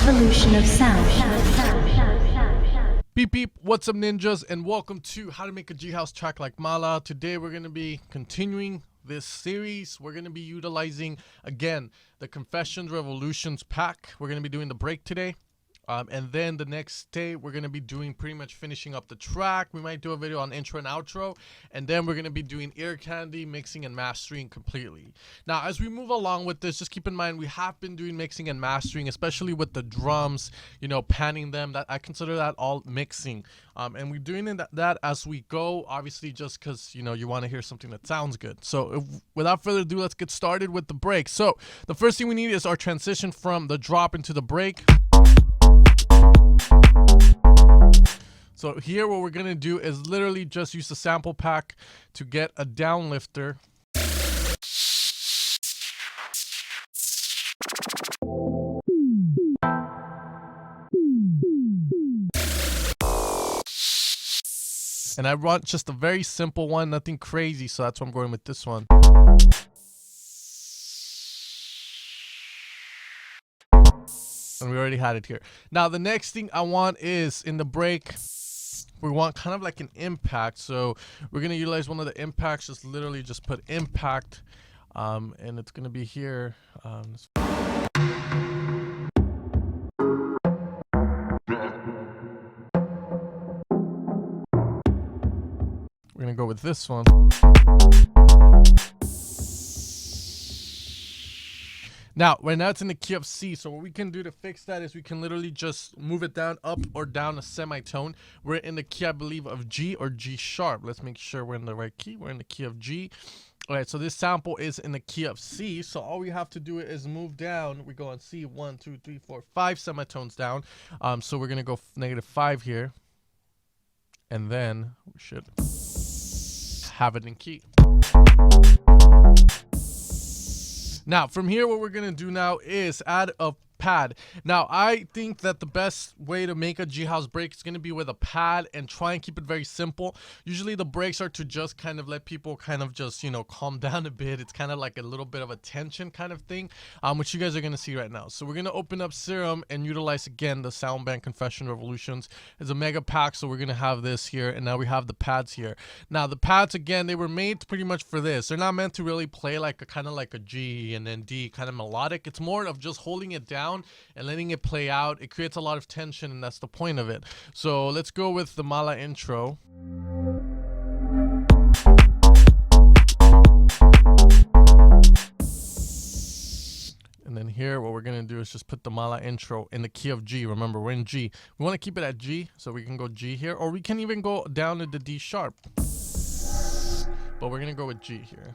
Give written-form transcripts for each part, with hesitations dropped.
revolution of sound. Beep beep, what's up ninjas, and welcome to How to Make a G-House Track Like Malaa. Today we're going to be continuing this series. We're going to be utilizing, again, the Confessions Revolutions pack. We're going to be doing the break today. And then the next day, we're going to be doing pretty much finishing up the track. We might do a video on intro and outro. And then we're going to be doing ear candy, mixing and mastering completely. Now, as we move along with this, just keep in mind, we have been doing mixing and mastering, especially with the drums, you know, panning them. That I consider that all mixing. And we're doing that as we go, obviously, just because, you know, you want to hear something that sounds good. So without further ado, let's get started with the break. So the first thing we need is our transition from the drop into the break. So here what we're going to do is literally just use the sample pack to get a down lifter. And I want just a very simple one, nothing crazy, so that's why I'm going with this one. And we already had it here. Now the next thing I want is in the break, we want kind of like an impact. So we're going to utilize one of the impacts, just literally just put impact, and it's going to be here. We're going to go with this one. Now, right now it's in the key of C, so what we can do to fix that is we can literally just move it down, up or down a semitone. We're in the key, I believe, of G or G sharp. Let's make sure we're in the right key. We're in the key of G. All right, so this sample is in the key of C, so all we have to do is move down. We go on C, 1, 2, 3, 4, 5 semitones down. So we're going to go -5 here, and then we should have it in key. Now, from here, what we're going to do now is add a pad. Now, I think that the best way to make a G-House break is going to be with a pad and try and keep it very simple. Usually, the breaks are to just kind of let people kind of just, you know, calm down a bit. It's kind of like a little bit of a tension kind of thing, which you guys are going to see right now. So we're going to open up Serum and utilize, again, the Soundband Confession Revolutions. It's a mega pack, so we're going to have this here, and now we have the pads here. Now, the pads, again, they were made pretty much for this. They're not meant to really play like a kind of like a G and then D kind of melodic. It's more of just holding it down and letting it play out. It creates a lot of tension, and that's the point of it. So let's go with the Malaa intro. And then here what we're going to do is just put the Malaa intro in the key of G. Remember, we're in G. We want to keep it at G, so we can go G here, or we can even go down to the D sharp. But we're going to go with G here.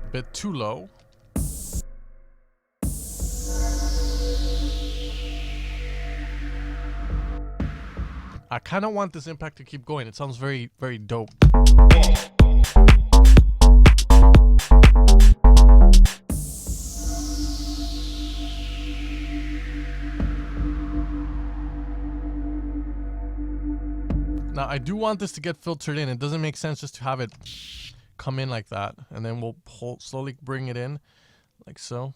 A bit too low. I kind of want this impact to keep going. It sounds very, very dope. Now, I do want this to get filtered in. It doesn't make sense just to have it come in like that. And then we'll slowly bring it in like so.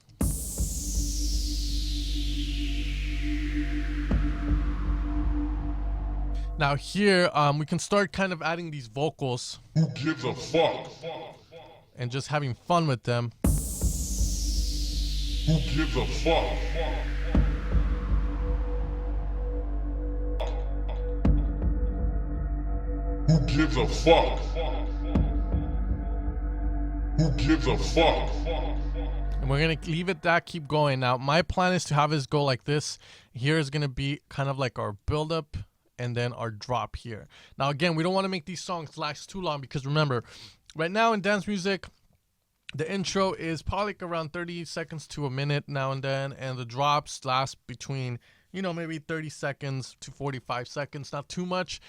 Now here, we can start kind of adding these vocals. Who gives a fuck? And just having fun with them. Who gives a fuck? Who gives a fuck? Who gives a fuck? And we're going to leave it that, keep going. Now, my plan is to have this go like this. Here is going to be kind of like our build-up and then our drop here. Now, again, we don't want to make these songs last too long because remember, right now in dance music, the intro is probably like around 30 seconds to a minute now and then, and the drops last between, you know, maybe 30 seconds to 45 seconds, not too much.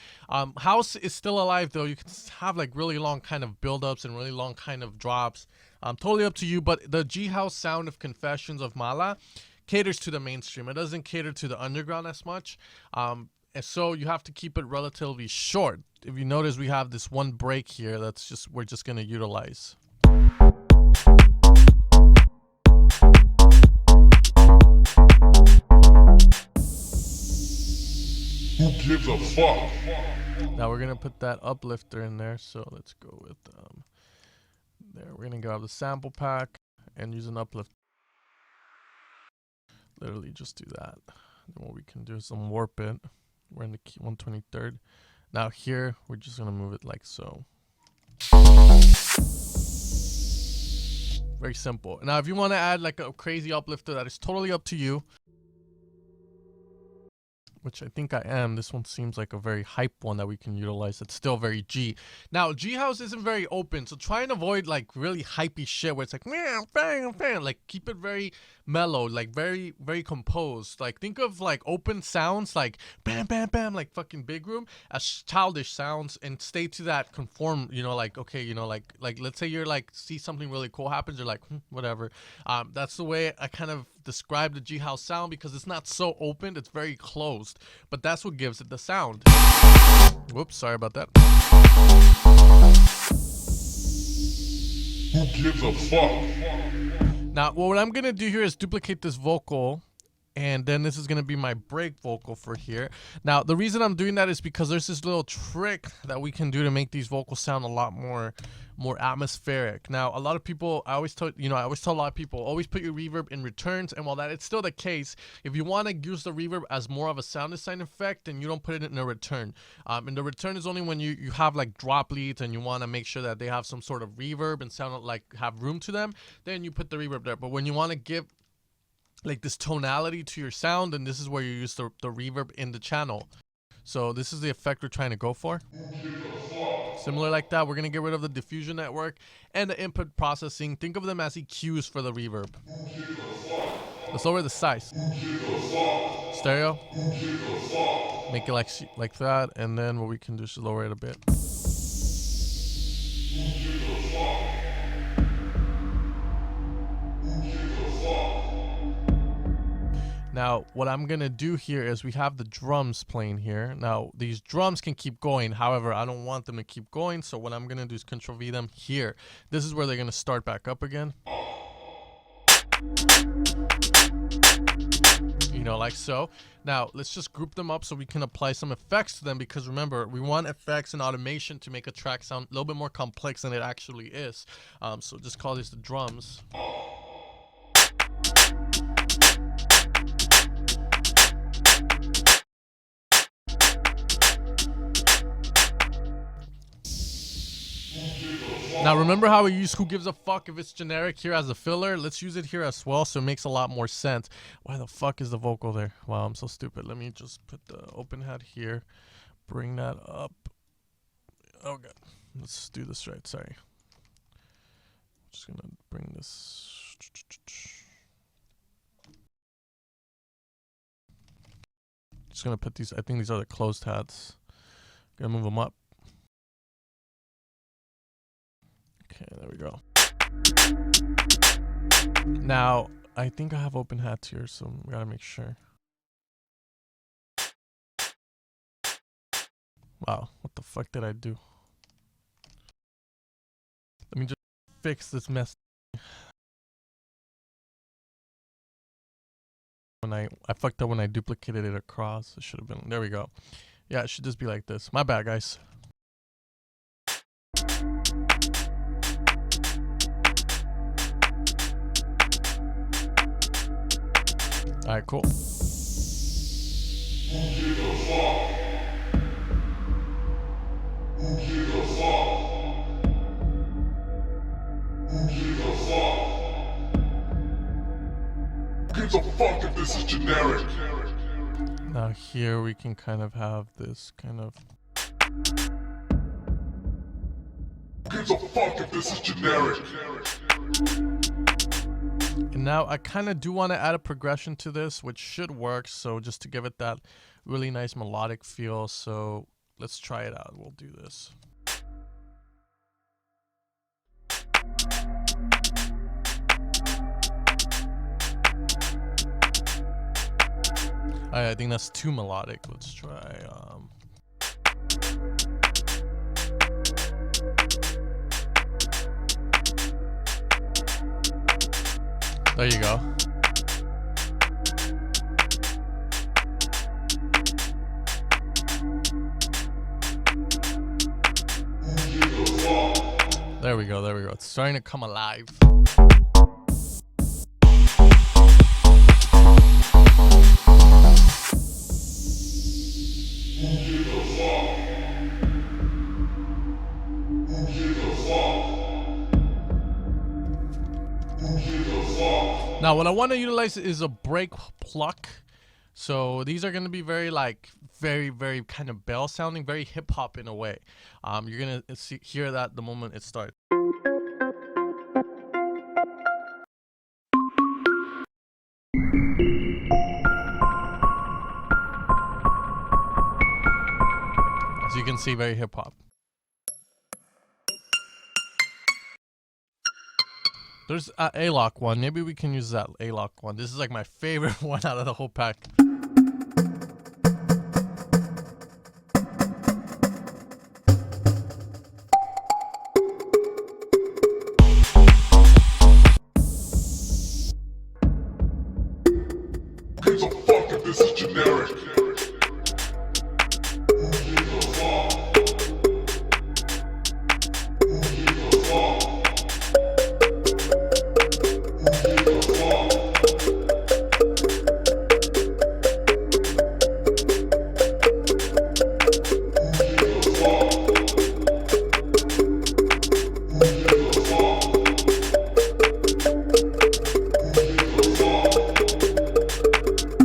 House is still alive though. You can have like really long kind of build-ups and really long kind of drops. Totally up to you, but the G-House sound of Confessions of Malaa caters to the mainstream. It doesn't cater to the underground as much. And so you have to keep it relatively short. If you notice, we have this one break here we're just going to utilize. Who gives a fuck? Now we're gonna put that uplifter in there. So let's go with there. We're gonna grab the sample pack and use an uplift. Literally just do that. And what we can do is warp it. We're in the key 123rd. Now here we're just gonna move it like so. Very simple. Now if you want to add like a crazy uplifter, that is totally up to you. Which I think I am. This one seems like a very hype one that we can utilize. It's still very G. Now, G house isn't very open, so try and avoid like really hypey shit where it's like, meow, bang, bang. Like keep it very mellow, like very, very composed. Like think of like open sounds like bam, bam, bam, like fucking big room as childish sounds, and stay to that conform, you know, like, okay, you know, like let's say you're like, see something really cool happens, you're like, whatever. That's the way I kind of describe the G house sound, because it's not so open, it's very closed, but that's what gives it the sound. Whoops, sorry about that. Who gives a fuck? Now what I'm gonna do here is duplicate this vocal, and then this is gonna be my break vocal for here. Now the reason I'm doing that is because there's this little trick that we can do to make these vocals sound a lot more atmospheric. Now a lot of people, I always tell a lot of people, always put your reverb in returns, and while that it's still the case, if you want to use the reverb as more of a sound design effect, then you don't put it in a return. And the return is only when you have like drop leads and you want to make sure that they have some sort of reverb and sound like have room to them, then you put the reverb there. But when you want to give like this tonality to your sound, and this is where you use the reverb in the channel. So this is the effect we're trying to go for. Similar like that, we're gonna get rid of the diffusion network and the input processing. Think of them as EQs for the reverb. Let's lower the size. Stereo. Make it like that, and then what we can do is lower it a bit. Now, what I'm going to do here is we have the drums playing here. Now, these drums can keep going. However, I don't want them to keep going. So what I'm going to do is Control V them here. This is where they're going to start back up again. You know, like so. Now, let's just group them up so we can apply some effects to them, because remember, we want effects and automation to make a track sound a little bit more complex than it actually is. So just call this the drums. Now remember how we use Who Gives a Fuck if it's generic here as a filler? Let's use it here as well, so it makes a lot more sense. Why the fuck is the vocal there? Wow, I'm so stupid. Let me just put the open hat here. Bring that up. Oh god. Let's do this right, sorry. Just gonna bring this. Just gonna put these, I think these are the closed hats. Gonna move them up. Okay, there we go. Now, I think I have open hats here, so we gotta make sure. Wow, what the fuck did I do? Let me just fix this mess. When I fucked up when I duplicated it across. It should have been, there we go. Yeah, it should just be like this. My bad, guys. Alright, cool. Gives a fuck if this is generic. Now here we can kind of have this kind of. Gives a fuck if this is generic. And now I kind of do want to add a progression to this, which should work. So just to give it that really nice melodic feel. So let's try it out. We'll do this. I think that's too melodic. Let's try. There you go. There we go. There we go. It's starting to come alive. Now, what I want to utilize is a break pluck. So these are going to be very like very kind of bell sounding, very hip hop in a way. You're going to hear that the moment it starts. As you can see, very hip hop. There's an A-lock one. Maybe we can use that A-lock one. This is like my favorite one out of the whole pack. Gives a fuck if this is generic.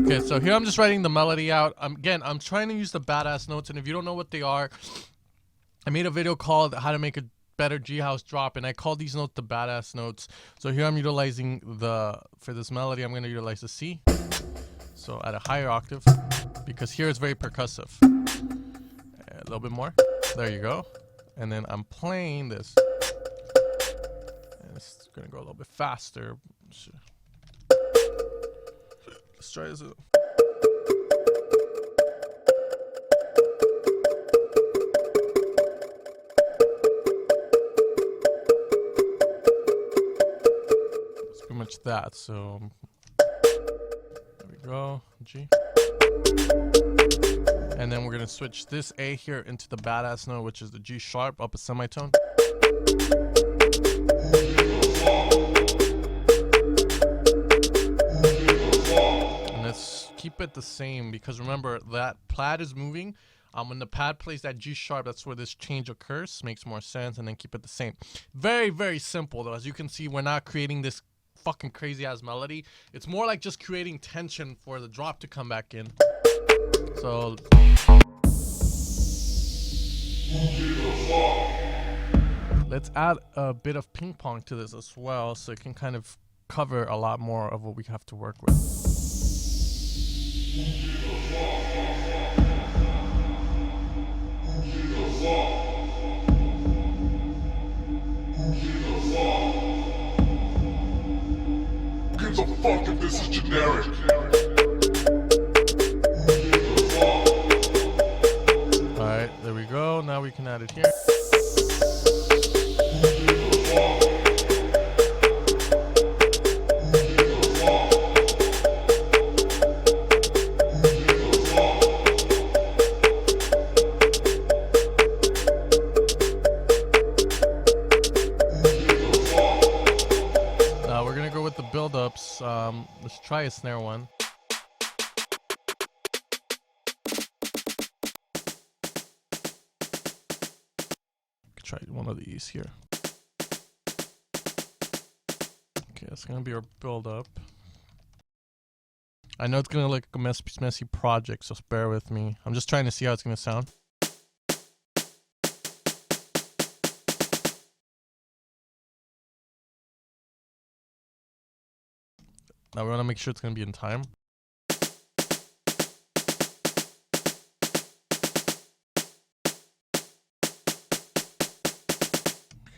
Okay, so here I'm just writing the melody out. Again, I'm trying to use the badass notes, and if you don't know what they are, I made a video called How to Make a Better G-House Drop, and I call these notes the badass notes. So here I'm utilizing for this melody, I'm going to utilize the C. So at a higher octave, because here it's very percussive. A little bit more. There you go. And then I'm playing this. And it's going to go a little bit faster. Let's try this out. It's pretty much that. So there we go. G. And then we're gonna switch this A here into the badass note, which is the G sharp up a semitone. Let's keep it the same, because remember that pad is moving. When the pad plays that G sharp, that's where this change occurs. Makes more sense. And then keep it the same. Very simple though. As you can see, we're not creating this fucking crazy ass melody. It's more like just creating tension for the drop to come back in. So let's add a bit of ping pong to this as well, so it can kind of cover a lot more of what we have to work with. Gives a fuck if this is generic. Alright, there we go. Now we can add it here. We're gonna go with the build-ups. Let's try a snare one. Try one of these here. Okay, that's gonna be our build-up. I know it's gonna look like a messy project, so bear with me. I'm just trying to see how it's gonna sound. Now we want to make sure it's going to be in time.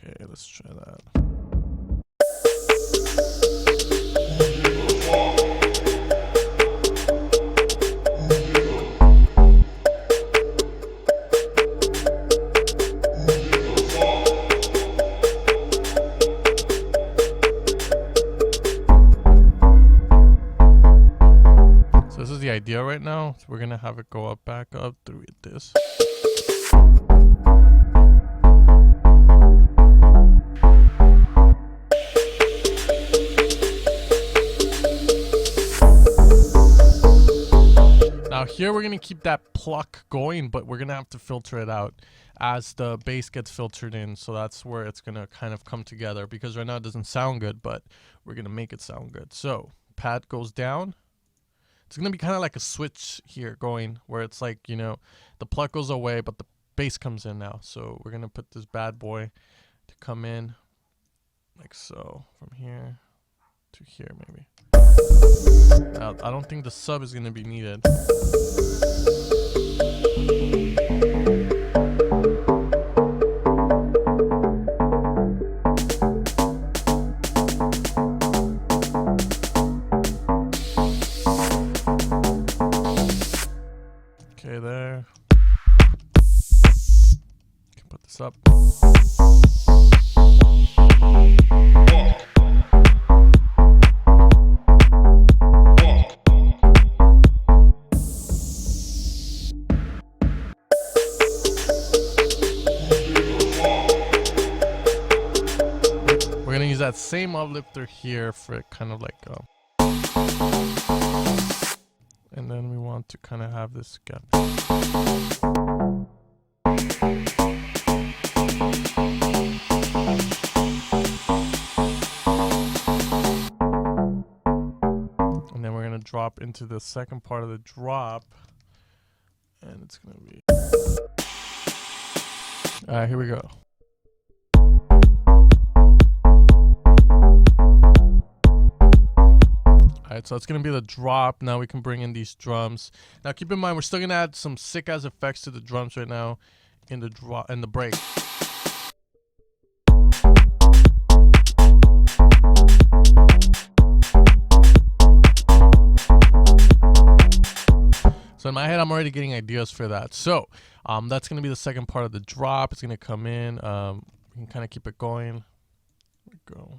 Okay, let's try that. This is the idea right now. So we're gonna have it go up, back up through this. Now here we're gonna keep that pluck going, but we're gonna have to filter it out as the bass gets filtered in. So that's where it's gonna kind of come together, because right now it doesn't sound good, but we're gonna make it sound good. So pad goes down. It's gonna be kind of like a switch here going, where it's like, you know, the pluck goes away, but the bass comes in now. So we're gonna put this bad boy to come in like so, from here to here maybe. Now, I don't think the sub is gonna be needed. Okay, there. Can put this up. We're gonna use that same uplifter here for it kind of like and then we want to kind of have this gap. And then we're gonna drop into the second part of the drop, and it's gonna be alright, here we go. Alright, so that's gonna be the drop. Now we can bring in these drums. Now keep in mind, we're still gonna add some sick ass effects to the drums right now in the drop and the break. So in my head, I'm already getting ideas for that. So that's gonna be the second part of the drop. It's gonna come in. We can kind of keep it going. There we go.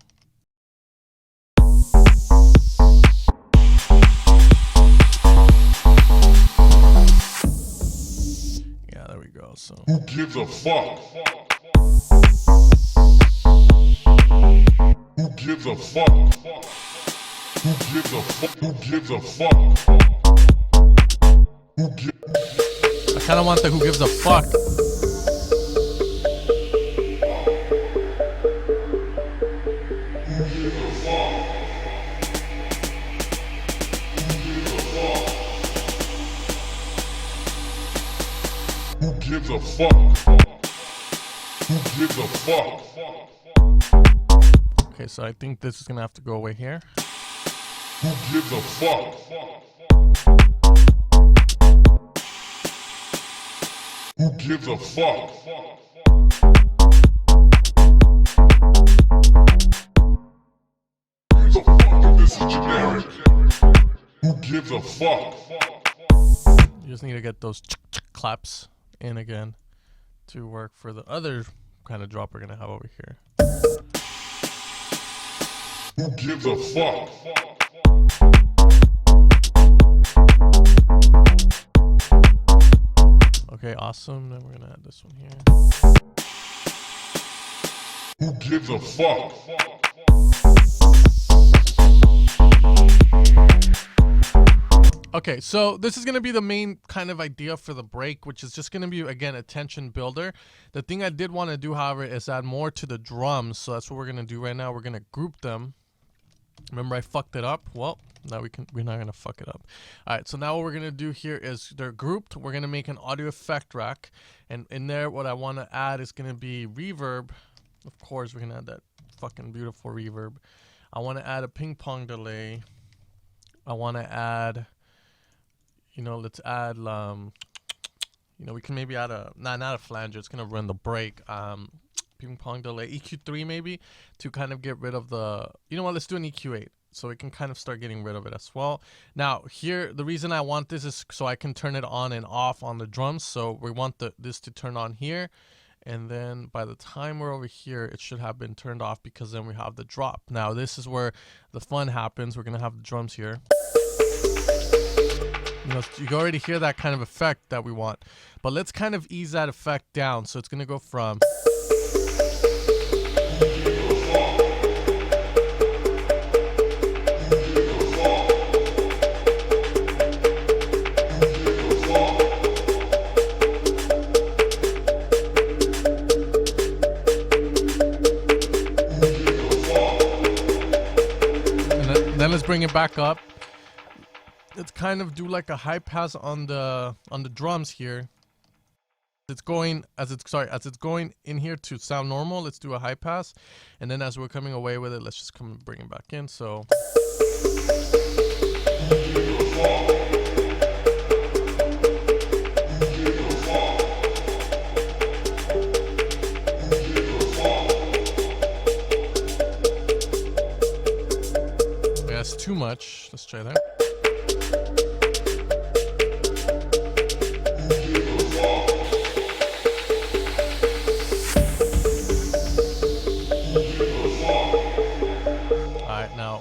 Yeah, there we go. So Who gives a fuck? Who gives a fuck? Who gives a fuck? Who gives a fuck? Who gives? I kind of want the who gives a fuck. Who gives a fuck? Who gives a fuck? Okay, so I think this is gonna have to go away here. Who gives a fuck? Who gives a fuck? Who gives a fuck if this is generic? Who gives a fuck? You just need to get those claps in again to work for the other kind of drop we're gonna have over here. Who gives a fuck? Okay, awesome. Then we're gonna add this one here. Who gives a fuck? Okay, so this is going to be the main kind of idea for the break, which is just going to be, again, a tension builder. The thing I did want to do, however, is add more to the drums. So that's what we're going to do right now. We're going to group them. Remember I fucked it up? Well, now we're not going to fuck it up. All right, so now what we're going to do here is they're grouped. We're going to make an audio effect rack. And in there, what I want to add is going to be reverb. Of course, we're going to add that fucking beautiful reverb. I want to add a ping pong delay. I want to add... You know, let's add, you know, we can maybe add a, not a flanger, it's going to run the break, ping pong delay, EQ3 maybe, to kind of get rid of the, you know what, let's do an EQ8, so we can kind of start getting rid of it as well. Now, here, the reason I want this is so I can turn it on and off on the drums, so we want this to turn on here, and then by the time we're over here, it should have been turned off, because then we have the drop. Now, this is where the fun happens. We're going to have the drums here. You know, you can already hear that kind of effect that we want, but let's kind of ease that effect down. So it's going to go from Then let's bring it back up. Let's kind of do like a high pass on the drums here. It's going as it's going in here to sound normal. Let's do a high pass, and then as we're coming away with it, let's just come and bring it back in. So yeah, that's too much. Let's try that.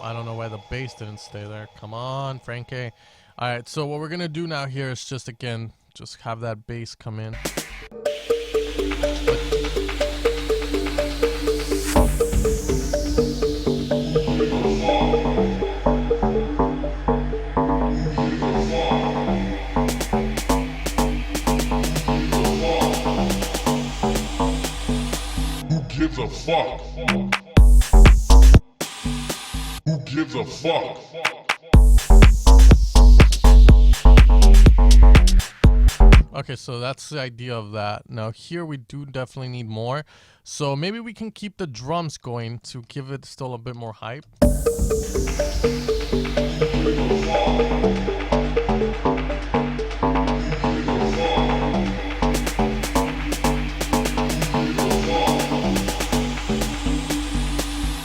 I don't know why the bass didn't stay there. Come on, Frankie. All right, so what we're gonna do now here is just again, just have that bass come in. Who gives a fuck? Who gives a fuck? Okay, so that's the idea of that. Now here we do definitely need more. So maybe we can keep the drums going to give it still a bit more hype.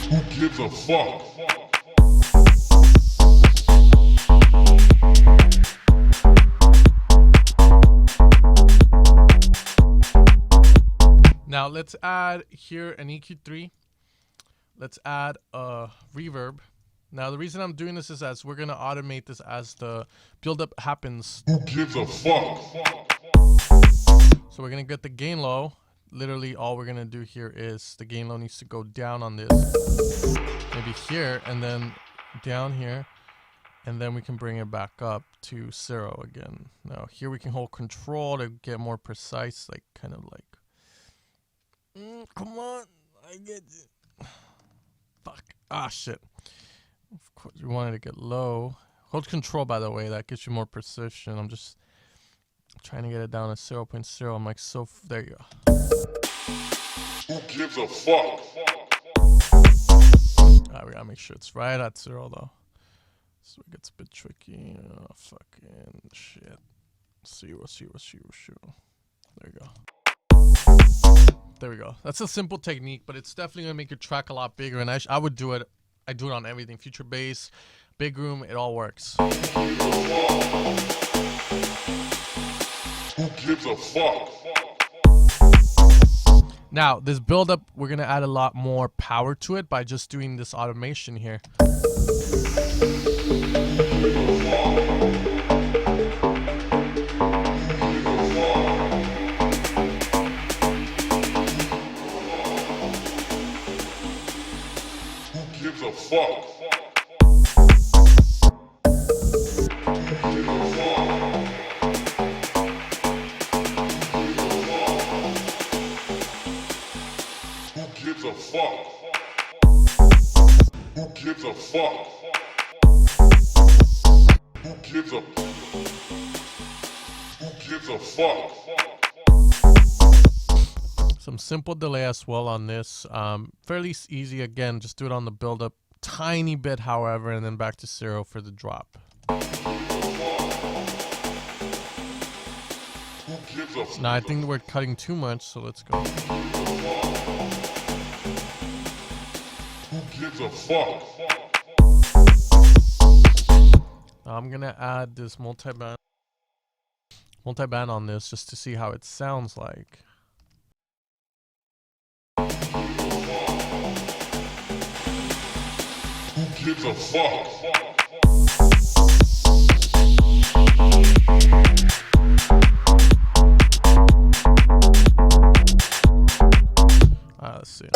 Who gives a fuck? Now let's add here an EQ3. Let's add a reverb. Now the reason I'm doing this is as we're gonna automate this as the buildup happens. Who gives a fuck? So we're gonna get the gain low. Literally all we're gonna do here is the gain low needs to go down on this. Maybe here and then down here. And then we can bring it back up to 0 again. Now here we can hold control to get more precise, like kind of like come on, I get it. Fuck. Ah, shit. Of course, we wanted to get low. Hold control, by the way. That gives you more precision. I'm just trying to get it down to 0.0. I'm like, there you go. Who gives a fuck? Alright, we gotta make sure it's right at 0, though. So it gets a bit tricky. Oh, fucking shit. 0, 0, 0, 0. There you go. There we go. That's a simple technique, but it's definitely gonna make your track a lot bigger. And I would do it. I do it on everything. Future bass, big room, it all works. Who gives a fuck? Now this buildup, we're gonna add a lot more power to it by just doing this automation here. Gives a fuck. Who gives a fuck? Who gives a fuck? Who gives a fuck? Some simple delay as well on this. Fairly easy again. Just do it on the build-up. Tiny bit, however, and then back to 0 for the drop. Now I think we're cutting too much, so let's go. Who gives a fuck? I'm gonna add this multi-band on this just to see how it sounds like. Who gives a fuck? Let's see.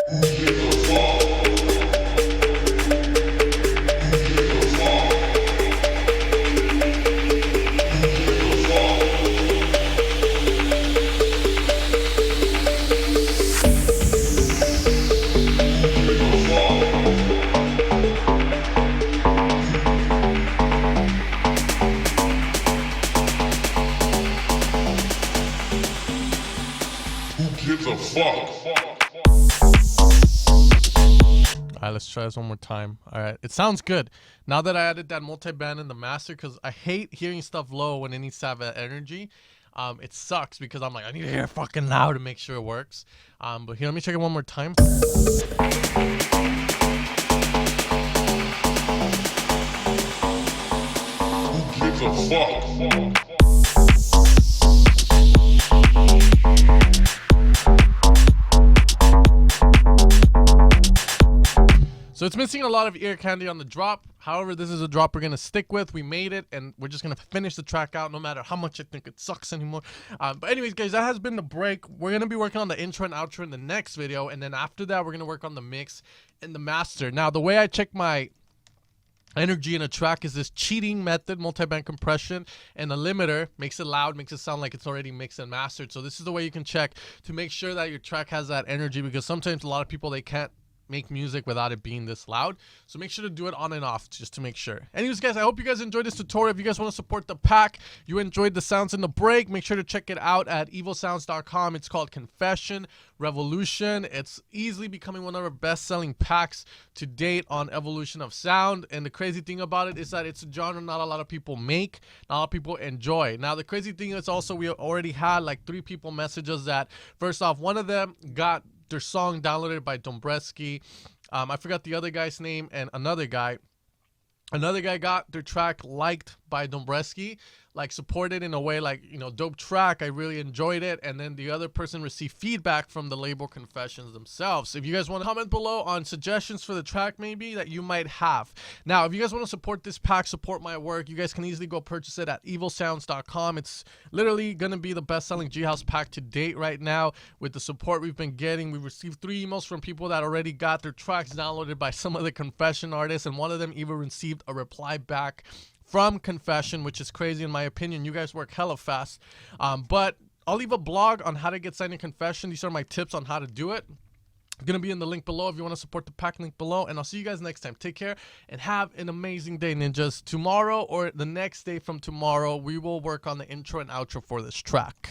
right, let's try this one more time. All right, it sounds good. Now that I added that multi-band in the master, because I hate hearing stuff low when it needs to have that energy. It sucks because I'm like, I need to hear it fucking loud to make sure it works. But here, let me check it one more time. Who gives a fuck? So it's missing a lot of ear candy on the drop. However, this is a drop we're going to stick with. We made it, and we're just going to finish the track out no matter how much I think it sucks anymore. But anyways, guys, that has been the break. We're going to be working on the intro and outro in the next video, and then after that, we're going to work on the mix and the master. Now, the way I check my energy in a track is this cheating method, multi-band compression, and a limiter makes it loud, makes it sound like it's already mixed and mastered. So this is the way you can check to make sure that your track has that energy, because sometimes a lot of people, they can't make music without it being this loud. So make sure to do it on and off just to make sure. Anyways, guys, I hope you guys enjoyed this tutorial. If you guys want to support the pack, you enjoyed the sounds in the break, make sure to check it out at evilsounds.com. It's called Confession Revolution. It's easily becoming one of our best-selling packs to date on evolution of sound. And the crazy thing about it is that it's a genre not a lot of people make, not a lot of people enjoy. Now, the crazy thing is also we already had like 3 people message us that, first off, one of them got their song downloaded by Dombresky. I forgot the other guy's name, and another guy got their track liked by Dombresky, like supported in a way like, you know, dope track, I really enjoyed it. And then the other person received feedback from the label Confessions themselves. So if you guys want to comment below on suggestions for the track maybe that you might have. Now, if you guys want to support this pack, support my work, you guys can easily go purchase it at evilsounds.com. It's literally going to be the best-selling G-House pack to date right now with the support we've been getting. We've received 3 emails from people that already got their tracks downloaded by some of the Confession artists, and one of them even received a reply back from Confession, which is crazy in my opinion. You guys work hella fast. But I'll leave a blog on how to get signed in Confession. These are my tips on how to do it. It's going to be in the link below if you want to support the pack, link below. And I'll see you guys next time. Take care and have an amazing day, ninjas. Tomorrow or the next day from tomorrow, we will work on the intro and outro for this track.